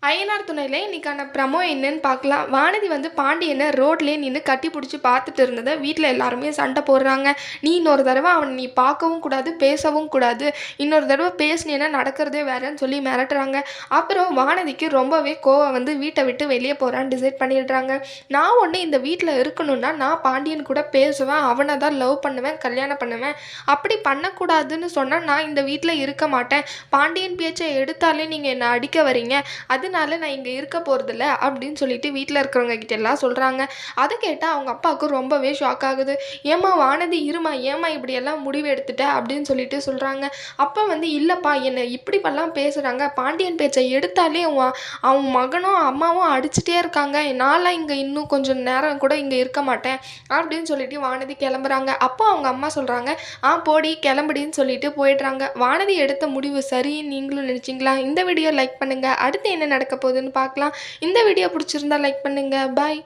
ஐயனார் துணையில இன்னைக்கான ப்ரமோ என்னன்னு பார்க்கலாம். வானதி வந்து பாண்டியனை ரோட்லேயே நின்று கட்டி பிடிச்சி பார்த்துட்டு இருந்ததை வீட்டில் எல்லாருமே சண்டை போடுறாங்க. நீ இன்னொரு தடவை அவனை நீ பார்க்கவும் கூடாது, பேசவும் கூடாது, இன்னொரு தடவை பேசினேன்னா நடக்கிறதே வேறன்னு சொல்லி மிரட்டுறாங்க. அப்புறம் வானதிக்கு ரொம்பவே கோவம் வந்து வீட்டை விட்டு வெளியே போகிறான்னு டிசைட் பண்ணிடுறாங்க. நான் ஒன்று இந்த வீட்டில் இருக்கணும்னா நான் பாண்டியன் கூட பேசுவேன், அவனை தான் லவ் பண்ணுவேன், கல்யாணம் பண்ணுவேன். அப்படி பண்ணக்கூடாதுன்னு சொன்னால் நான் இந்த வீட்டில் இருக்க மாட்டேன். பாண்டியன் பேச்சை எடுத்தாலே நீங்கள் என்னை அடிக்க வரீங்க, அதனால நான் இங்கே இருக்க போகிறதில்ல அப்படின்னு சொல்லிட்டு வீட்டில் இருக்கிறவங்க கிட்ட எல்லாம் சொல்கிறாங்க. அதை கேட்டால் அவங்க அப்பாவுக்கு ரொம்பவே ஷாக் ஆகுது. ஏம்மா வானதி இருமா, ஏம்மா இப்படியெல்லாம் முடிவு எடுத்துட்ட அப்படின்னு சொல்லிட்டு சொல்கிறாங்க. அப்போ வந்து இல்லைப்பா, என்னை இப்படிப்பெல்லாம் பேசுகிறாங்க, பாண்டியன் பேச்சை எடுத்தாலே அவன் மகனும் அம்மாவும் அடிச்சுட்டே இருக்காங்க, நான்லாம் இங்கே இன்னும் கொஞ்சம் நேரம் கூட இங்கே இருக்க மாட்டேன் அப்படின்னு சொல்லிட்டு வானதி கிளம்புறாங்க. அப்போ அவங்க அம்மா சொல்கிறாங்க, போடி கிளம்புடின்னு சொல்லிட்டு போயிடுறாங்க. வானதி எடுத்த முடிவு சரின்னு நீங்களும் நினச்சிங்களா? இந்த வீடியோ லைக் பண்ணுங்கள். அடுத்து என்ன நடக்க போகுதுன்னு பார்க்கலாம். இந்த வீடியோ பிடிச்சிருந்தா லைக் பண்ணுங்கள். பாய்.